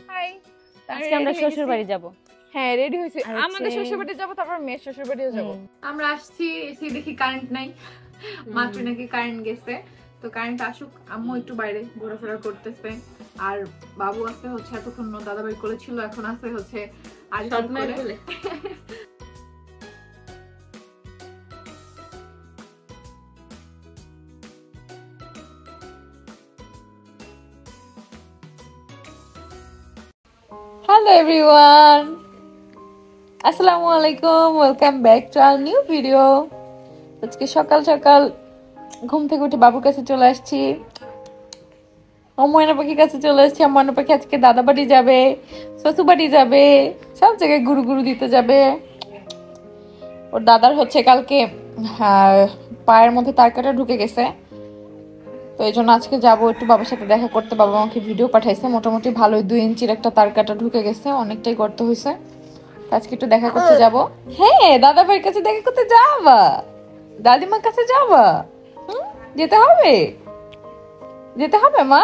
High, আজকে আমরা শ্বশুর বাড়ি যাব। হ্যাঁ রেডি হইছি, আমাদের শ্বশুর বাড়ি যাব, তারপর মেয়ের শ্বশুর বাড়িও যাব। আমরা আসছি, এসে দেখি কারেন্ট নাই, মাত্র নাকি কারেন্ট গেছে। তো কারেন্ট আসুক, আম্মু একটু বাইরে ঘোরাফেরা করতেছে, আর বাবু আছে হচ্ছে এতক্ষণ দাদাবাড়ি কোলে ছিল, এখন আছে হচ্ছে আর কোলে। Hello everyone, আসসালামু আলাইকুম, welcome back to our new video. আজকে সকাল সকাল ঘুম থেকে উঠে বাবুর কাছে চলে আসছি, ময়না পাখির কাছে চলে আসছি। ময়না পাখি আজকে দাদা বাড়ি যাবে, শ্বশুর বাড়ি যাবে, সব জায়গায় গুরু গুরু দিতে যাবে। ওর দাদার হচ্ছে কালকে পায়ের মধ্যে তার কাটা ঢুকে গেছে, তো এই জন্য আজকে যাবো একটু বাবার সাথে দেখা করতে। বাবা আমাকে ভিডিও পাঠাইছে, মোটামুটি ভালোই 2 ইঞ্চির একটা তার কাটা ঢুকে গেছে, অনেকটাই গর্ত হয়েছে। আজকে একটু দেখা করতে যাব। হ্যাঁ, দাদা ভাইয়ের কাছে দেখা করতে যাবা, দাদিমার কাছে যাবা, যেতে হবে, যেতে হবে মা।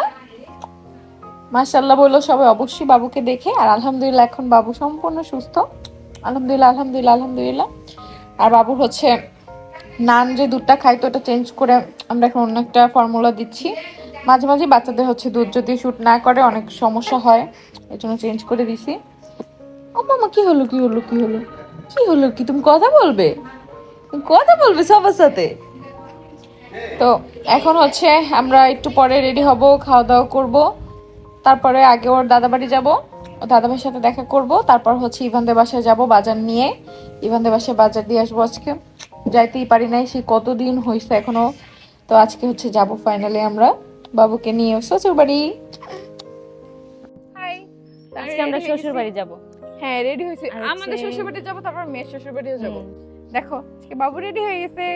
মাশাআল্লাহ বললো সবাই অবশ্যই বাবুকে দেখে। আর আলহামদুলিল্লাহ এখন বাবু সম্পূর্ণ সুস্থ, আলহামদুলিল্লাহ আলহামদুলিল্লাহ আলহামদুলিল্লাহ। আর বাবুর হচ্ছে নান যে দুধটা খাই, তো ওটা চেঞ্জ করে আমরা এখন অন্য একটা ফর্মুলা দিচ্ছি। মাঝে মাঝে বাচ্চাদের হচ্ছে দুধ যদি শুট না করে অনেক সমস্যা হয়, এই জন্য চেঞ্জ করে দিছি। ও মামা কি হলো কি হলো কি হলো কি হলো, কি তুমি কথা বলবে, কথা বলবে সবার সাথে? তো এখন হচ্ছে আমরা একটু পরে রেডি হব, খাওয়া দাওয়া করবো, তারপরে আগে ওর দাদা বাড়ি যাবো, দাদা ভাইয়ের সাথে দেখা করব, তারপর হচ্ছে ইভানদের বাসায় যাব বাজার নিয়ে। ইভানদের বাসায় বাজার দিয়ে আসবো। আজকে যাইতেই পারি নাই, সেই কতদিন হয়েছে এখনো, তো আজকে হচ্ছে যাব ফাইনালি আমরা বাবুকে নিয়ে শ্বশুর বাড়ি। হাই, আজকে আমরা শ্বশুর বাড়ি যাব। হ্যাঁ রেডি হইছি, আমাদের শ্বশুর বাড়ি যাব, তারপর মেয়ের শ্বশুর বাড়িও যাব। দেখো আজকে বাবু রেডি হয়ে গেছে,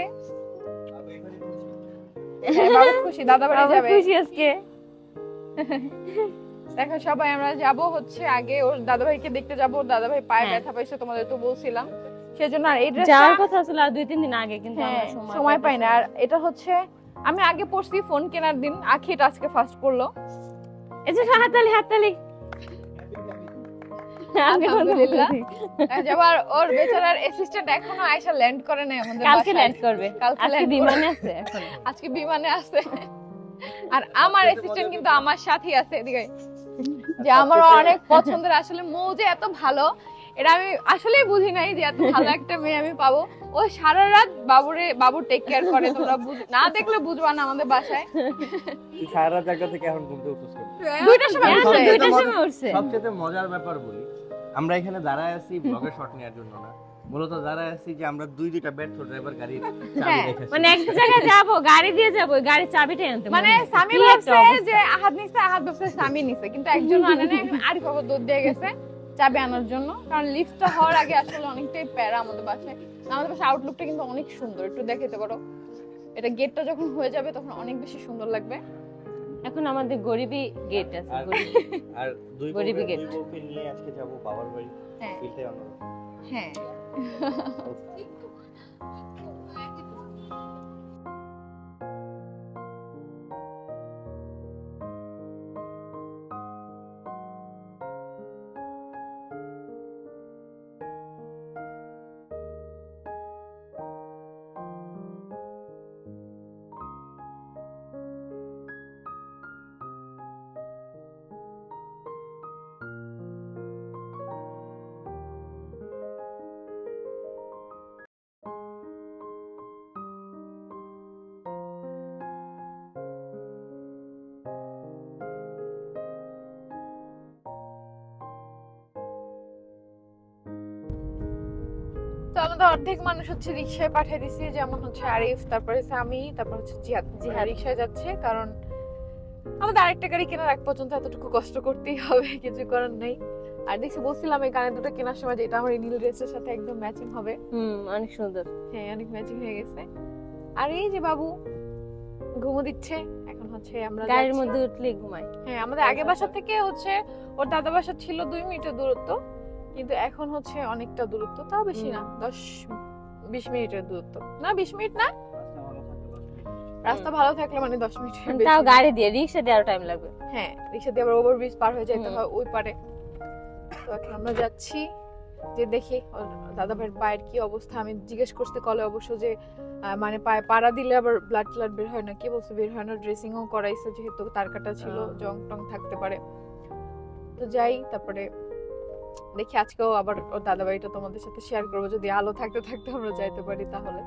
বাবু খুশি, দাদা বাড়ি যাবে, খুশি আজকে। দেখো সবাই আমরা যাব হচ্ছে আগে ওর দাদা ভাইকে দেখতে যাব। ওর দাদা ভাই পায়ে ব্যথা পাইছে, তোমাদের তো বলছিলাম, সেজন্য। আর এই ড্রেসটা যাওয়ার কথা ছিল আর 2-3 দিন আগে, কিন্তু আমরা সময় পাই না। আর এটা হচ্ছে আমি আগে পড়ছি ফোন কেনার দিন, আখি এটা আজকে ফার্স্ট পড়লো। এই যে হাততালি হাততালি, আলহামদুলিল্লাহ। যাবার ওর বেচারার অ্যাসিস্ট্যান্ট এখনো আয়শা ল্যান্ড করে নাই আমাদের বাসায়, কালকে ল্যান্ড করবে, আজকে বিমানে আছে, এখন আজকে বিমানে আছে। আর আমার অ্যাসিস্ট্যান্ট কিন্তু আমার সাথেই আছে, এদিকে যে আমার অনেক পছন্দের। আসলে মৌ যে এত ভালো, এটা আমি আসলেই বুঝি নাই যে এত ভালো একটা মেয়ে আমি পাবো। ও সারা রাত বাবুর টেক কেয়ার করে, তোমরা না দেখলে বুঝবা না। আমাদের বাসায় সারা রাত জায়গা থেকে এখন ঘুমতে উঠছে, 2টার সময় উঠছে। সবচেয়ে মজার ব্যাপার বলি, আমরা এখানে দাঁড়ায় আছি ব্লগে শট নেওয়ার জন্য না, মূলত দাঁড়ায় আছি যে আমরা দুইটা ব্যর্থ ড্রাইভার গাড়ির চাবি রেখেছি, মানে এক জায়গায় যাব, গাড়ি দিয়ে যাব, গাড়ির চাবিটা আনতে। মানে সামি ভাবছে যে আহাদ নিছে, আহাদ ভাবছে সামি নিছে, কিন্তু একজন আনে না। আরিফ বাবা দুধ দিয়ে গেছে চাবি আনার জন্য, কারণ লিফটটা হওয়ার আগে আসলে অনেকটাই প্যারা আমাদের বাসায়। আমাদের বাসায় আউটলুকটা কিন্তু অনেক সুন্দর, একটু দেখাতে পারো। এটা গেটটা যখন হয়ে যাবে তখন অনেক বেশি সুন্দর লাগবে। এখন আমাদের গরিবি গেট আছে, আর দুই গরিবি গেট নিয়ে আজকে যাব বাবার বাড়ি। হ্যাঁ আমাদের অর্ধেক মানুষ হচ্ছে রিকশায় পাঠিয়ে দিছি, যেমন হচ্ছে আরিফ, তারপরে সামি, তারপর হচ্ছে জিহাদ রিকশায় যাচ্ছে, কারণ আমাদের আরেকটা গাড়ি কেনার আগ পর্যন্ত এতটুকু কষ্ট করতেই হবে, কিছু করার নাই। আর দেখছি বলছিলাম এই কানে দুটো কেনার সময় যে এটা আমার নীল ড্রেসের সাথে একদম ম্যাচিং হবে। অনেক সুন্দর। হ্যাঁ অনেক ম্যাচিং হয়ে গেছে। আর এই যে বাবু ঘুমো দিচ্ছে, এখন হচ্ছে আমরা গাড়ির মধ্যে উঠলে ঘুমাই। হ্যাঁ, আমাদের আগে বাসা থেকে হচ্ছে ওর দাদা বাসা ছিল 2 মিনিটের দূরত্ব, কিন্তু এখন হচ্ছে অনেকটা দূরত্ব, তাও বেশি না, 10-20 মিনিটের দূরত্ব। না 20 মিনিট না, রাস্তা ভালো থাকলে মানে 10 মিনিট, তাও গাড়ি দিয়ে, রিকশা দিয়ে আরো টাইম লাগবে। হ্যাঁ রিক্সা দিয়ে আবার ওভারব্রিজ পার হয়ে যেতে হয় ওই পারে। তো এখন আমরা যাচ্ছি, যে দেখি দাদা ভাইয়ের পায়ের কি অবস্থা। আমি জিজ্ঞেস করতে কলে অবশ্য যে মানে পায়ে পাড়া দিলে আবার ব্লাড ট্লাড বের হয় না, কি বলছে বের হয় না, ড্রেসিংও করাইছে যেহেতু তার কাটা ছিল, জং টং থাকতে পারে। তো যাই, তারপরে দেখি আজকেও আবার ওর দাদা বাড়িটা তোমাদের সাথে শেয়ার করবো, যদি আলো থাকতে থাকতে আমরা যাইতে পারি তাহলে।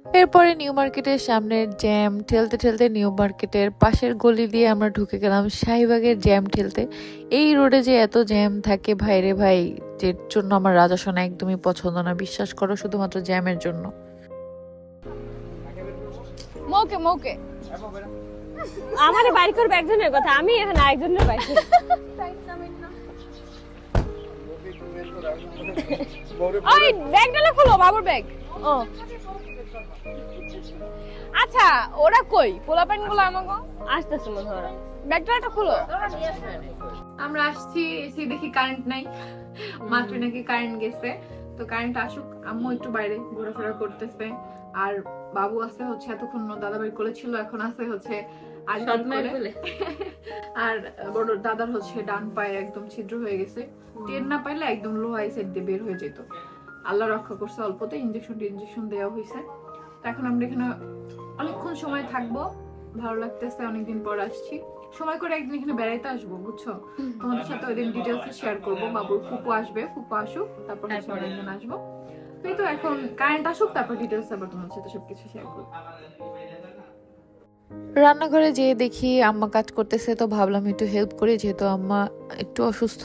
এরপরে নিউ মার্কেটের সামনের জ্যাম ঠেলতে ঠেলতে নিউ মার্কেটের পাশের গলি দিয়ে আমরা ঢুকে গেলাম শাহবাগের জ্যাম ঠেলতে। এই রোডে যে এত জ্যাম থাকে ভাইরে ভাই, যে জন্য আমার রাজা সোনা একদমই পছন্দ না, বিশ্বাস করো, শুধুমাত্র জ্যামের জন্য। মৌকে মৌকে আমারে বাইর করবে একজনের কথা, আমি এখন আরেকজনের বাইর করব। ওই ব্যাগটা খুলো, বাবুর ব্যাগ। ও আচ্ছা ওরা কই পোলাপান গুলো? আমাকে আসতেছে মনে হয়। ব্যাগটা খুলো। আমরা আসছি, এসে দেখি কারেন্ট নাই, মাত্র নাকি কারেন্ট গেছে। তো কারেন্ট আসুক, আম্মু একটু বাইরে ঘোরাফেরা করতেছে, আর বাবু আছে হচ্ছে এতক্ষণ দাদা বাড়ি কোলে ছিল, এখন আছে হচ্ছে আর বড় দাদার হচ্ছে ডান পায়ে একদম ছিদ্র হয়ে গেছে, টের না পাইলে একদম লোহা সাইড দিয়ে বের হয়ে যেত। আল্লাহ রক্ষা করছে, অল্পতে ইঞ্জেকশন দেওয়া হয়েছে। তো এখন আমরা এখানে অনেকক্ষণ সময় থাকবো, ভালো লাগতেছে, অনেকদিন পর আসছি। সময় করে একদিন এখানে বেড়াইতে আসবো, বুঝছো, তোমাদের সাথে ওই দিন ডিটেলস শেয়ার করবো। বাবুর ফুপু আসবে, ফুপু আসুক, তারপর একদিন আসবো। তো এখন কারেন্ট আসুক, তারপর ডিটেলস আবার তোমাদের সাথে সবকিছু শেয়ার করবো। রান্নাঘরে যেয়ে দেখি আম্মা কাজ করতেছে, তো ভাবলাম একটু হেল্প করি, যেহেতু আম্মা একটু অসুস্থ।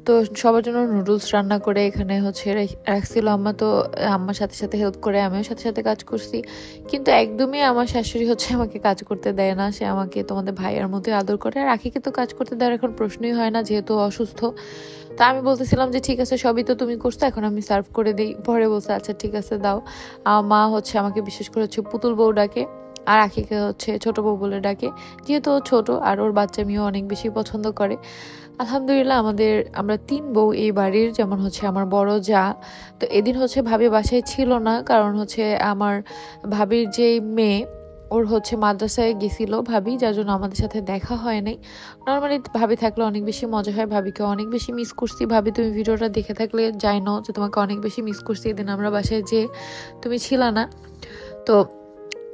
তো সবার জন্য নুডলস রান্না করে এখানে হচ্ছে রাখছিল আম্মা। তো আম্মার সাথে সাথে হেল্প করে আমিও সাথে সাথে কাজ করছি, কিন্তু একদমই আমার শাশুড়ি হচ্ছে আমাকে কাজ করতে দেয় না। সে আমাকে তোমাদের ভাইয়ের মধ্যে আদর করে, আর আখিকে তো কাজ করতে দেওয়ার এখন প্রশ্নই হয় না, যেহেতু অসুস্থ। তা আমি বলতেছিলাম যে ঠিক আছে, সবই তো তুমি করছো, এখন আমি সার্ভ করে দিই। পরে বলছে আচ্ছা ঠিক আছে দাও। মা হচ্ছে আমাকে বিশেষ করে হচ্ছে পুতুল বউ ডাকে, আর আখিকে হচ্ছে ছোট বউ বলে ডাকে, যেহেতু ও ছোট আর ওর বাচ্চা মেয়েও অনেক বেশি পছন্দ করে। আলহামদুলিল্লাহ আমরা 3 বউ এই বাড়ির, যেমন হচ্ছে আমার বড় যা। তো এদিন হচ্ছে ভাবি বাসায় ছিল না, কারণ হচ্ছে আমার ভাবির যে মেয়ে ওর হচ্ছে মাদ্রাসায় গেছিল ভাবি, যার জন্য আমাদের সাথে দেখা হয় নাই। নর্মালি ভাবি থাকলে অনেক বেশি মজা হয়, ভাবিকে অনেক বেশি মিস করছি। ভাবি তুমি ভিডিওটা দেখে থাকলে জানো যে তোমাকে অনেক বেশি মিস করছি, এদিন আমরা বাসায় যে তুমি ছিলা না। তো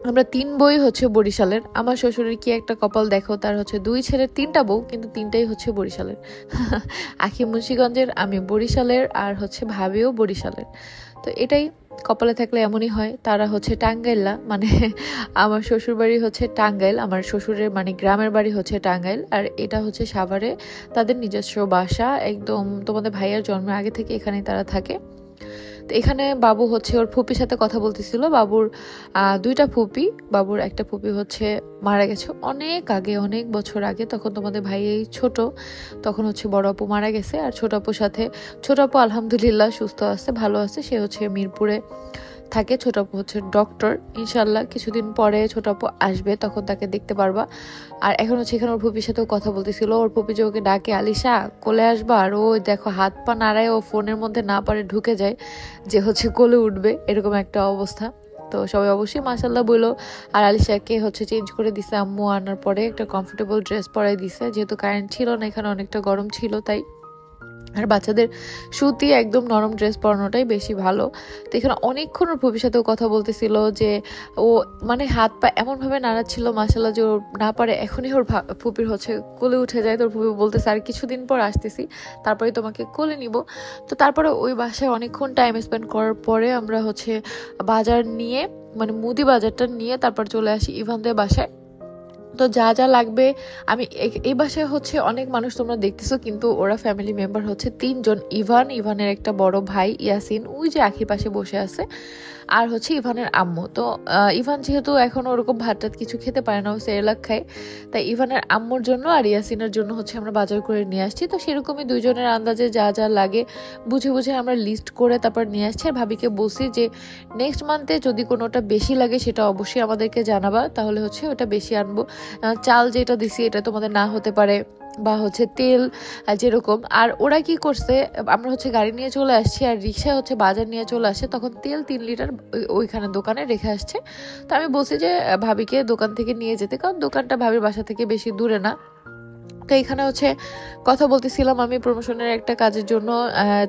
আমরা 3 বই হচ্ছে বরিশালের। আমার শ্বশুরের কি একটা কপাল দেখো, তার হচ্ছে 2 ছেলের 3টা বউ, কিন্তু 3টাই হচ্ছে বরিশালের। আখি মুন্সিগঞ্জের, আমি বরিশালের, আর হচ্ছে ভাবিও বরিশালের। তো এটাই কপালে থাকলে এমনই হয়। তারা হচ্ছে টাঙ্গাইলা, মানে আমার শ্বশুর বাড়ি হচ্ছে টাঙ্গাইল, আমার শ্বশুরের মানে গ্রামের বাড়ি হচ্ছে টাঙ্গাইল, আর এটা হচ্ছে সাভারে তাদের নিজস্ব বাসা। একদম তোমাদের ভাইয়ার জন্মের আগে থেকে এখানেই তারা থাকে। তো এখানে বাবু হচ্ছে ওর ফুপির সাথে কথা বলতেছিল। বাবুর 2টা ফুপি, বাবুর একটা ফুপি হচ্ছে মারা গেছে অনেক আগে, অনেক বছর আগে, তখন তোমাদের ভাই এই ছোট, তখন হচ্ছে বড় আপু মারা গেছে। আর ছোট আপুর সাথে, ছোট আপু আলহামদুলিল্লাহ সুস্থ আছে, ভালো আছে, সে হচ্ছে মিরপুরে থাকে। ছোট আপু হচ্ছে ডক্টর, ইনশাল্লাহ কিছুদিন পরে ছোট আপু আসবে, তখন তাকে দেখতে পারবা। আর এখন হচ্ছে এখানে ওর ফুপির সাথেও কথা বলতেছিল। ওর ফুপি যে ওকে ডাকে আলিশা কোলে আসবা, আর ও দেখো হাত পা নাড়ায়, ও ফোনের মধ্যে না পারে ঢুকে যায় যে হচ্ছে কোলে উঠবে, এরকম একটা অবস্থা। তো সবাই অবশ্যই মাশাল্লাহ বললো। আর আলিশাকে হচ্ছে চেঞ্জ করে দিছে আম্মু, আনার পরে একটা কমফোর্টেবল ড্রেস পরাই দিছে, যেহেতু কারেন্ট ছিল না, এখানে অনেকটা গরম ছিল তাই। আর বাচ্চাদের সুতি একদম নরম ড্রেস পরানোটাই বেশি ভালো। তো এখানে অনেকক্ষণ ওর ফুপির সাথেও কথা বলতেছিল, যে ও মানে হাত পা এমনভাবে নাড়াচ্ছিল মাশাল্লাহ, যে ওর না পারে এখনই ওর ফুপির হচ্ছে কোলে উঠে যায়। তোর ফুপি বলতেছে আর কিছুদিন পর আসতেছি, তারপরে তোমাকে কোলে নিব। তো তারপরে ওই বাসায় অনেকক্ষণ টাইম স্পেন্ড করার পরে আমরা হচ্ছে বাজার নিয়ে, মানে মুদি বাজারটা নিয়ে তারপর চলে আসি ইভানদের বাসায়। তো যা যা লাগবে, আমি এই বাসায় হচ্ছে অনেক মানুষ তোমরা দেখতেছো, কিন্তু ওরা ফ্যামিলি মেম্বার হচ্ছে 3 জন। ইভানের একটা বড় ভাই ইয়াসিন, ওই যে আখির পাশে বসে আছে, আর হচ্ছে ইভানের আম্মু। তো ইভান যেহেতু এখন ওরকম ভাত টাত কিছু খেতে পারে না, ও সেরেলাক খায়, তাই ইভানের আম্মুর জন্য আর ইয়াসিনের জন্য হচ্ছে আমরা বাজার করে নিয়ে আসছি। তো সেরকমই 2 জনের আন্দাজে যা যা লাগে বুঝে বুঝে আমরা লিস্ট করে তারপর নিয়ে আসছি। আর ভাবিকে বলছি যে নেক্সট মান্থে যদি কোনোটা বেশি লাগে সেটা অবশ্যই আমাদেরকে জানাবা, তাহলে হচ্ছে ওটা বেশি আনবো। চাল যেটা দিছি এটা তোমাদের না হতে পারে, বা হচ্ছে তেল যেরকম। আর ওরা কি করছে, আমরা হচ্ছে গাড়ি নিয়ে চলে আসছি আর রিক্সায় হচ্ছে বাজার নিয়ে চলে আসছে, তখন তেল 3 লিটার ওইখানে দোকানে রেখে আসছে। তো আমি বলছি যে ভাবিকে দোকান থেকে নিয়ে যেতে, কারণ দোকানটা ভাবির বাসা থেকে বেশি দূরে না। তো এখানে হচ্ছে কথা বলতেছিলাম আমি প্রমোশনের একটা কাজের জন্য।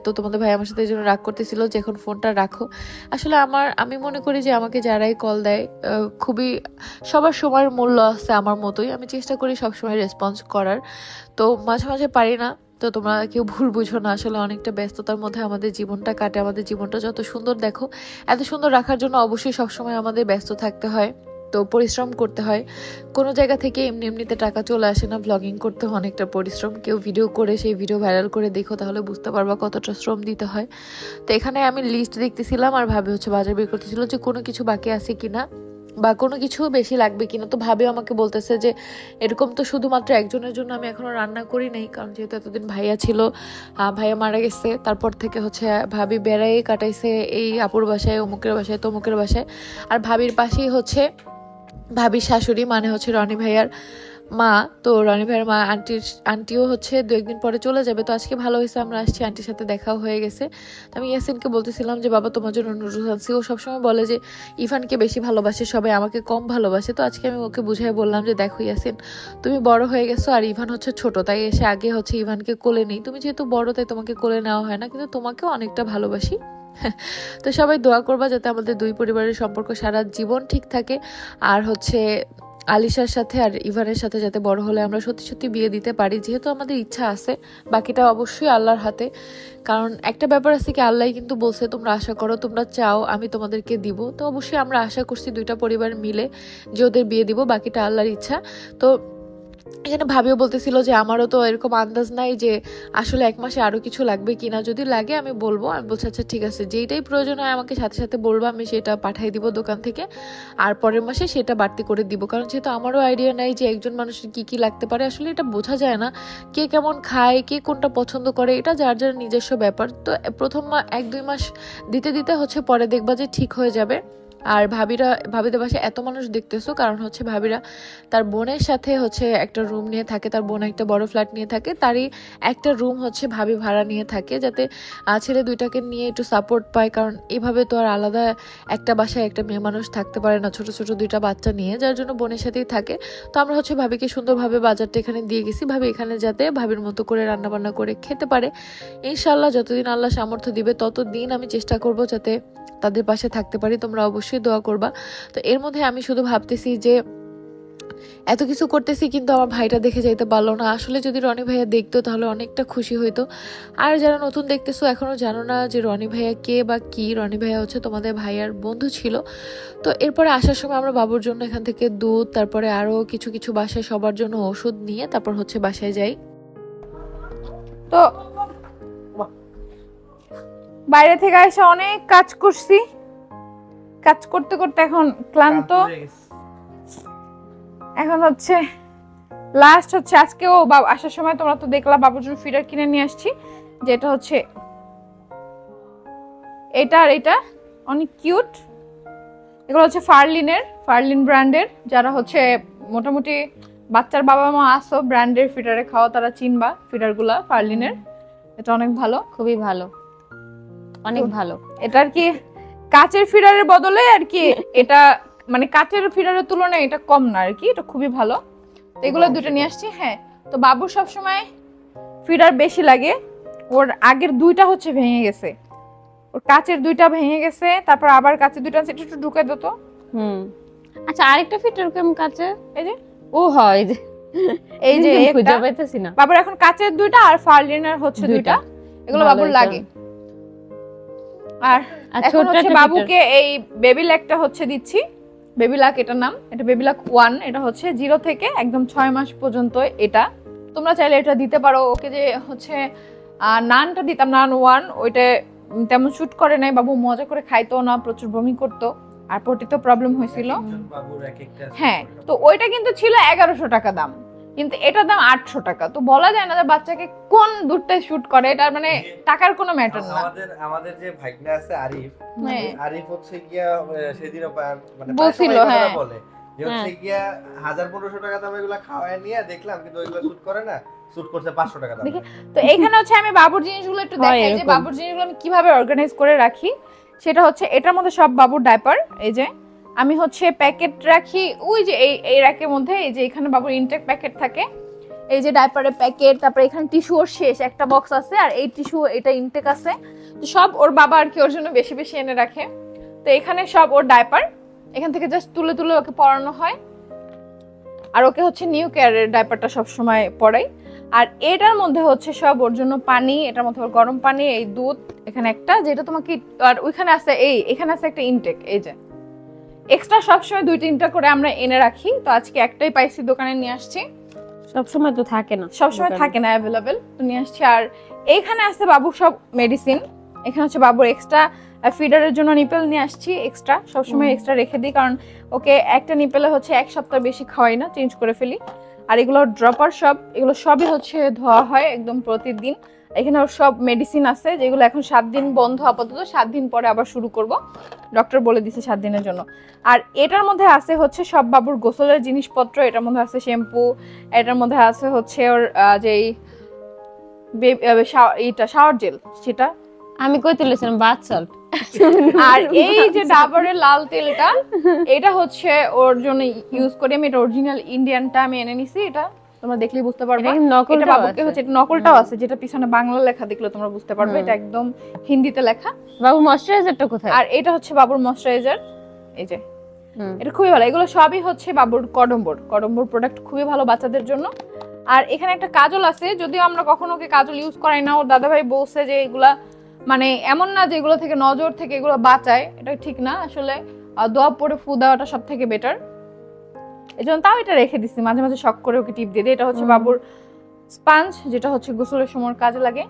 তো তোমাদের ভাই আমার সাথে এই জন্য রাগ করতেছিল যে এখন ফোনটা রাখো। আসলে আমি মনে করি যে আমাকে যারাই কল দেয় খুবই সবার সময়ের মূল্য আছে আমার মতোই, আমি চেষ্টা করি সবসময় রেসপন্স করার। তো মাঝে মাঝে পারি না, তো তোমরা কেউ ভুল বুঝো না। আসলে অনেকটা ব্যস্ততার মধ্যে আমাদের জীবনটা কাটে। আমাদের জীবনটা যত সুন্দর দেখো, এত সুন্দর রাখার জন্য অবশ্যই সবসময় আমাদের ব্যস্ত থাকতে হয়, তো পরিশ্রম করতে হয়। কোনো জায়গা থেকে এমনি এমনিতে টাকা চলে আসে না। ব্লগিং করতে হয় অনেকটা পরিশ্রম। কেউ ভিডিও করে সেই ভিডিও ভাইরাল করে দেখো, তাহলে বুঝতে পারবা কতটা শ্রম দিতে হয়। তো এখানে আমি লিস্ট দেখতেছিলাম আর ভাবি হচ্ছে বাজার বের করতেছিল যে কোনো কিছু বাকি আছে কিনা বা কোনো কিছু বেশি লাগবে কিনা। তো ভাবিও আমাকে বলতেছে যে এরকম তো শুধুমাত্র একজনের জন্য আমি এখনো রান্না করি নাই, কারণ যেহেতু এতদিন ভাইয়া ছিল, ভাইয়া মারা গেছে, তারপর থেকে হচ্ছে ভাবি বেড়াই কাটাইছে এই আপুর বাসায়, অমুকের বাসায়, তমুকের বাসায়। আর ভাবির পাশেই হচ্ছে ভাবির শাশুড়ি, মানে হচ্ছে রনি ভাইয়ার মা। তো রনি ভাইয়ের মা আন্টিও হচ্ছে 2-1 দিন পরে চলে যাবে। তো আজকে ভালো হয়েছে আমরা আসছি, আন্টির সাথে দেখাও হয়ে গেছে। তো আমি ইয়াসিনকে বলতেছিলাম যে বাবা তোমার জন্য নুডলস আনছি। ও সবসময় বলে যে ইভানকে বেশি ভালোবাসে সবাই, আমাকে কম ভালোবাসে। তো আজকে আমি ওকে বুঝাই বললাম যে দেখো ইয়াসিন, তুমি বড় হয়ে গেছো আর ইভান হচ্ছে ছোট, তাই এসে আগে হচ্ছে ইভানকে কোলে নেই। তুমি যেহেতু বড় তাই তোমাকে কোলে নেওয়া হয় না, কিন্তু তোমাকেও অনেকটা ভালোবাসি। তো সবাই দোয়া করবা যাতে আমাদের 2 পরিবারের সম্পর্ক সারা জীবন ঠিক থাকে। আর হচ্ছে আলিশার সাথে আর ইভানের সাথে যাতে বড় হলে আমরা সত্যি সত্যি বিয়ে দিতে পারি, যেহেতু আমাদের ইচ্ছা আছে। বাকিটা অবশ্যই আল্লাহর হাতে, কারণ একটা ব্যাপার আছে কি, আল্লাহ কিন্তু বলছে তোমরা আশা করো, তোমরা চাও, আমি তোমাদেরকে দিব। তো অবশ্যই আমরা আশা করছি 2টা পরিবার মিলে যে ওদের বিয়ে দিব, বাকিটা আল্লাহর ইচ্ছা। তো এখানে ভাবিও বলতেছিল যে আমারও তো এরকম আন্দাজ নাই যে আসলে 1 মাসে আরো কিছু লাগবে কিনা, যদি লাগে আমি বলবো। আমি বলছি আচ্ছা ঠিক আছে, যেইটাই প্রয়োজন হয় আমাকে সাথে সাথে বলবো, আমি সেটা পাঠিয়ে দিব দোকান থেকে, আর পরের মাসে সেটা বাড়তি করে দিব। কারণ যেহেতু আমারও আইডিয়া নাই যে একজন মানুষের কি কি লাগতে পারে, আসলে এটা বোঝা যায় না, কে কেমন খায়, কে কোনটা পছন্দ করে, এটা যার যার নিজস্ব ব্যাপার। তো প্রথম 1-2 মাস দিতে দিতে হচ্ছে পরে দেখবা যে ঠিক হয়ে যাবে। আর ভাবিদের বাসায় এত মানুষ দেখতেছো কারণ হচ্ছে ভাবিরা তার বোনের সাথে হচ্ছে একটা রুম নিয়ে থাকে, তার বোন একটা বড় ফ্ল্যাট নিয়ে থাকে, তারই একটা রুম হচ্ছে ভাবি ভাড়া নিয়ে থাকে, যাতে ছেলে 2টাকে নিয়ে একটু সাপোর্ট পায়। কারণ এভাবে তো আর আলাদা একটা বাসায় একটা মেয়ে মানুষ থাকতে পারে না, ছোট ছোট 2টা বাচ্চা নিয়ে, যার জন্য বোনের সাথেই থাকে। তো আমরা হচ্ছে ভাবিকে সুন্দরভাবে বাজারটা এখানে দিয়ে গেছি, ভাবি এখানে যাতে ভাবির মতো করে রান্নাবান্না করে খেতে পারে। ইনশাল্লাহ যতদিন আল্লাহ সামর্থ্য দিবে ততদিন আমি চেষ্টা করব যাতে তাদের পাশে থাকতে পারি। তোমরা অবশ্যই দোয়া করবা। তো এর মধ্যে আমি শুধু ভাবতেছি যে এত কিছু করতেছি কিন্তু আমার ভাইটা দেখে যাইতে পারলো না। আসলে যদি রনি ভাইয়া দেখতো তাহলে অনেকটা খুশি হইতো। আর যারা নতুন দেখতেছো এখনো জানো না যে রনি ভাইয়া কে বা কি, রনি ভাইয়া হচ্ছে তোমাদের ভাইয়ার বন্ধু ছিল। তো এরপরে আসার সময় আমরা বাবুর জন্য এখান থেকে দুধ, তারপরে আরো কিছু কিছু বাসায় সবার জন্য ওষুধ নিয়ে তারপর হচ্ছে বাসায় যাই। তো বাইরে থেকে এসে অনেক কাজ করছি, কাজ করতে করতে এখন ক্লান্ত। এখন হচ্ছে লাস্ট হচ্ছে আজকেও আসার সময় তোমরা তো দেখলা বাবুর জন্য ফিডার কিনে নিয়ে আসছি, যেটা হচ্ছে এটা আর এটা অনেক কিউট। এগুলো হচ্ছে ফার্লিন ব্র্যান্ডের। যারা হচ্ছে মোটামুটি বাচ্চার বাবা মা আসো ব্র্যান্ডের ফিডারে খাওয়া, তারা চিনবা ফিডারগুলা ফার্লিনের। এটা অনেক ভালো, খুবই ভালো, অনেক ভালো। এটা আর কি কাচের ফিডারের বদলে আর কি এটা মানে কাচের ফিডারের তুলনায় এটা কম না আর কি, এটা খুবই ভালো। তো এগুলো 2টা নিয়ে আসছি। হ্যাঁ, তো বাবুর সবসময় ফিডার বেশি লাগে। ওর আগের 2টা হচ্ছে ভেঙে গেছে, ওর কাচের 2টা ভেঙে গেছে, তারপর আবার কাচের 2টা একটু ঢুকে দিত। আচ্ছা, আরেকটা ফিডার কেমন কাচে? এই যে ও হয় এই যে খুঁজে পাইতেছি না। বাবুর এখন কাচের 2টা আর ফার্লিনের হচ্ছে 2টা, এগুলো বাবুর লাগে। আর এখন হচ্ছে বাবুকে এই বেবি ল্যাকটা হচ্ছে দিচ্ছি, বেবি লাক এটার নাম, এটা বেবি লাক 1। এটা হচ্ছে 0 থেকে একদম 6 মাস পর্যন্ত। এটা তোমরা চাইলে এটা দিতে পারো। ওকে যে হচ্ছে নানটা দিতাম, নান 1, ওইটা তেমন শুট করে নাই, বাবু মজা করে খাইতো না, প্রচুর বমি করতো আর পটিতে প্রবলেম হয়েছিল। হ্যাঁ, তো ওইটা কিন্তু ছিল 1100 টাকা দাম, কিন্তু এটার দাম 800 টাকা। তো বলা যায় না যে বাচ্চাকে কোন দুধটা শুট করে, এটা মানে টাকার কোনো ম্যাটার না। আমাদের যে ভাইগনা আছে আরিফ হচ্ছে গিয়া সেদিনও মানে বলছিল, হ্যাঁ বলে যে হচ্ছে গিয়া 1000-1500 টাকা দাম এগুলা খাওয়ায় নিয়ে দেখলাম, কিন্তু ওইগুলো শুট করে না। স্যুট করছে 500 টাকা দাম। তো এইখানে হচ্ছে আমি বাবুর জিনিসগুলো একটু দেখাই যে বাবুর জিনিসগুলো আমি কিভাবে অর্গানাইজ করে রাখি। সেটা হচ্ছে এটার মধ্যে সব বাবুর ডাইপার, এই যে আমি হচ্ছে প্যাকেট রাখি ওই যে এই র্যাকের মধ্যে, এই যে এখানে বাবুর ইনটেক প্যাকেট থাকে, এই যে ডাইপারের প্যাকেট, তারপরে এখানে টিস্যু ওর শেষ একটা বক্স আছে, আর এই টিস্যু এটা ইনটেক আছে, তো সব ওর বাবা আর কি ওর জন্য বেশি বেশি এনে রাখে। তো এখানে সব ওর ডাইপার, এখান থেকে জাস্ট তুলে তুলে ওকে পরানো হয়, আর ওকে হচ্ছে নিউ কেয়ারের ডাইপারটা সবসময় পরাই। আর এটার মধ্যে হচ্ছে সব ওর জন্য পানি, এটার মধ্যে ওর গরম পানি, এই দুধ এখানে একটা যেটা তোমাকে, আর ওইখানে আছে এখানে আছে একটা ইনটেক, এই যে এক্সট্রা সবসময় 2-3টা করে আমরা এনে রাখি। তো আজকে একটাই পাইছি, দোকানে নিয়ে আসছি, সবসময় তো থাকে না, সবসময় থাকে না অ্যাভেলেবেল, তো নিয়ে আসছি। আর এইখানে আছে বাবুর সব মেডিসিন, এখানে হচ্ছে বাবুর এক্সট্রা ফিডারের জন্য নিপেল নিয়ে আসছি, এক্সট্রা সবসময় এক্সট্রা রেখে দিই, কারণ ওকে একটা নিপেলে হচ্ছে 1 সপ্তাহ বেশি খাওয়াই না, চেঞ্জ করে ফেলি। আর এগুলো ড্রপার সব, এগুলো সবই হচ্ছে ধোয়া হয় একদম প্রতিদিন। এখানে ওর সব মেডিসিন আছে যেগুলো এখন 7 দিন বন্ধ, আপাতত 7 দিন পরে আবার শুরু করব, ডক্টর বলে দিছে 7 দিনের জন্য। আর এটার মধ্যে আছে হচ্ছে সব বাবুর গোসলের জিনিসপত্র, এটার মধ্যে আছে শ্যাম্পু, এটার মধ্যে আছে হচ্ছে ওর যেই শাওয়ার জেল, সেটা আমি কই তুলেছিলাম বাথ সল্ট। আর এই যে ডাবরের লাল তেলটা, এটা হচ্ছে ওর জন্য ইউজ করি আমি, এটা অরিজিনাল ইন্ডিয়ানটা আমি এনে নিছি, এটা তোমরা দেখলেই বুঝতে পারবে। এটা বাবুকে হচ্ছে, এটা নকলটাও আছে, যেটা পিছনে বাংলা লেখা দেখলে তোমরা বুঝতে পারবে, এটা একদম হিন্দিতে লেখা। বাবুর ময়শ্চারাইজারটা কোথায়? আর এটা হচ্ছে বাবুর ময়শ্চারাইজার, এই যে এটা খুবই ভালো। এগুলো সবই হচ্ছে বাবুর কডম্বোর প্রোডাক্ট, খুবই ভালো বাচ্চাদের জন্য। আর এখানে একটা কাজল আছে, যদিও আমরা কখনো ওকে কাজল ইউজ করাই না, ওর দাদাভাই বলছে যে এগুলা মানে এমন না যে এগুলো থেকে নজর থেকে এগুলো বাঁচায়, এটা ঠিক না আসলে, দোয়া পরে ফু দেওয়াটা সব থেকে বেটার। এই জন্য তাও এটা রেখে দিচ্ছি, মাঝে মাঝে শখ করে ওকে টিপ দিয়ে দিই। এটা হচ্ছে বাবুর স্পাঞ্জ, যেটা হচ্ছে গোসলের সময় কাজে লাগে।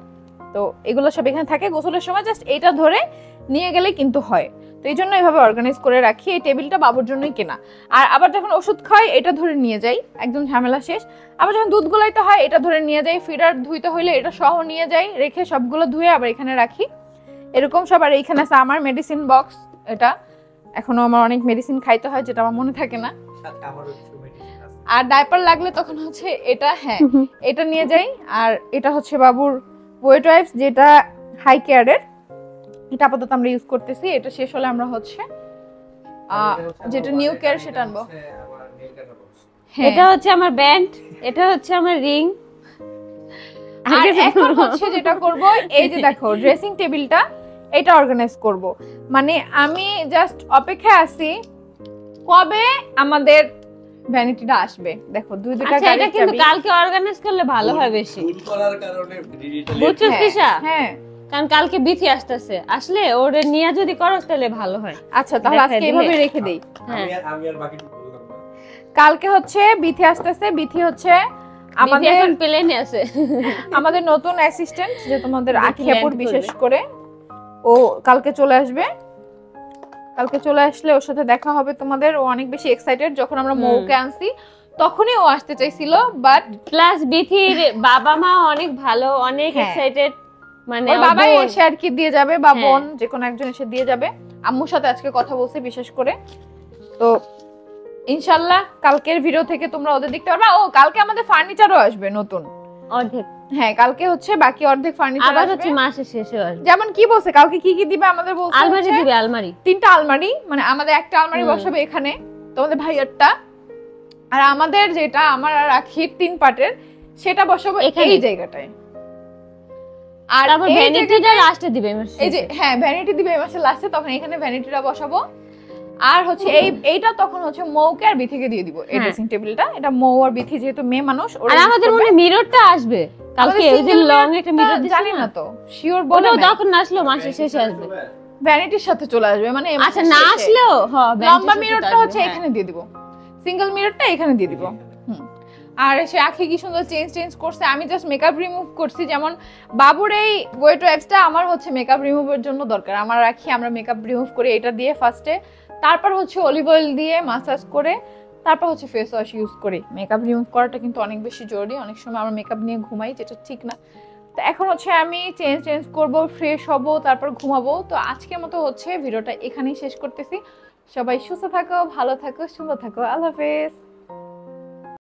তো এগুলো সব এখানে থাকে, গোসলের সময় জাস্ট এটা ধরে নিয়ে গেলে কিন্তু হয়। তো এই জন্য এইভাবে অর্গানাইজ করে রাখি। এই টেবিলটা বাবুর জন্যই কেনা। আর আবার যখন ওষুধ খাই এটা ধরে নিয়ে যাই, একদম ঝামেলা শেষ। আবার যখন দুধ গোলাইতে হয় এটা ধরে নিয়ে যাই, ফিডার ধুইতে হইলে এটা সহ নিয়ে যাই, রেখে সবগুলো ধুয়ে আবার এখানে রাখি, এরকম সব। আর এইখানে আছে আমার মেডিসিন বক্স, এটা এখনো আমার অনেক মেডিসিন খাইতে হয় যেটা আমার মনে থাকে না। আর ডাইপার লাগলে তখন হচ্ছে এটা, হ্যাঁ এটা নিয়ে যাই। আর এটা হচ্ছে বাবুর ওয়েট ওয়াইপস, যেটা হাই কেয়ারের, এটা আপাতত আমরা ইউজ করতেছি। এটা শেষ হলে আমরা হচ্ছে যেটা নিউ কেয়ার সেটা আনবো। এটা হচ্ছে আমার ব্যান্ড, এটা হচ্ছে আমার রিং। আর এখন হচ্ছে যেটা করব, এই যে দেখো ড্রেসিং টেবিলটা, এটা অর্গানাইজ করব। মানে আমি জাস্ট অপেক্ষায় আছি কবে আমাদের ভ্যানিটিটা আসবে। দেখো দুইটা আচ্ছা, এটা কিন্তু কালকে অর্গানাইজ করলে ভালো হয় বেশি, ভুল করার কারণে বুঝছিস কিসা? হ্যাঁ, কারণ কালকে বিথি আসতেছে, আসলে ওরে নিয়ে যদি করস তাহলে ভালো হয়। আচ্ছা তাহলে আজকে এইভাবে রেখে দেই। আমি আর বাকি বললাম না। কালকে হচ্ছে বিথি আসতেছে, বিথি হচ্ছে আমাদের এখন প্লেনে আছে, আমাদের নতুন অ্যাসিস্ট্যান্ট, যে তোমাদের আখিয়াপুর বিশেষ করে, ও কালকে চলে আসবে। কালকে চলে আসলে ওর সাথে দেখা হবে তোমাদের। ও অনেক বেশি এক্সাইটেড, যখন আমরা মৌকে আনছি তখনই ও আসতে চাইছিল, বাট প্লাস বিথির বাবা মা অনেক ভালো, অনেক এক্সাইটেড, মানে ওর বাবা এসে আর কি দিয়ে যাবে, বা বোন যে কোনো একজন এসে দিয়ে যাবে। আম্মুর সাথে আজকে কথা বলছি বিশেষ করে, তো ইনশাআল্লাহ কালকের ভিডিও থেকে তোমরা ওদের দেখতে পারবে। ও কালকে আমাদের ফার্নিচারও আসবে নতুন অর্ধেক, হ্যাঁ কালকে হচ্ছে বাকি অর্ধেক ফার্নিচার আবার আসবে। হচ্ছে মাসের শেষে আসবে। যেমন কি বলছে কালকে কি কি দিবে আমাদের বলছে, আলমারি দিবে, আলমারি 3টা আলমারি, মানে আমাদের একটা আলমারি বসাবে এখানে, তোমাদের ভাইয়ারটা, আর আমাদের যেটা আমার আর আখির 3 পার্টের সেটা বসাবো এই জায়গাটায়। আর তারপর ভ্যানিটিটা লাস্টে দিবে, এই যে হ্যাঁ ভ্যানিটি দিবে এই মাসের লাস্টে, তখন এখানে ভ্যানিটিটা বসাবো। আর হচ্ছে এইটা তখন হচ্ছে মৌকে আর বিথিকে দিয়ে দিব এই ড্রেসিং টেবিলটা। এটা মৌ আর বিথি যেহেতু মেয়ে মানুষ, আর আমাদের মনে মিররটা আসবে কালকে, এই যে লং একটা মিরর জানি না তো শিওর বলে, ওটা তখন না আসলো মাসের শেষে আসবে, ভ্যানিটির সাথে চলে আসবে। মানে আচ্ছা না আসলেও লম্বা মিররটা হচ্ছে এখানে দিয়ে দিব, সিঙ্গেল মিররটা এখানে দিয়ে দিব। আর সে আখি কি সুন্দর চেঞ্জ করছে, আমি জাস্ট মেকআপ রিমুভ করছি। যেমন বাবুর এই ওয়েট ওয়াইপসটা আমার হচ্ছে মেকআপ রিমুভের জন্য দরকার, আমার রাখি আমরা মেকআপ রিমুভ করি এটা দিয়ে ফার্স্টে, তারপর হচ্ছে অলিভ অয়েল দিয়ে মাসাজ করে তারপর হচ্ছে ফেস ওয়াশ ইউজ করি। মেকআপ রিমুভ করাটা কিন্তু অনেক বেশি জরুরি, অনেক সময় আমরা মেকআপ নিয়ে ঘুমাই, যেটা ঠিক না। তো এখন হচ্ছে আমি চেঞ্জ করব, ফ্রেশ হব, তারপর ঘুমাবো। তো আজকের মতো হচ্ছে ভিডিওটা এখানেই শেষ করতেছি। সবাই সুস্থ থাকো, ভালো থাকো, সুন্দর থাকো, আল্লাহ হাফেজ।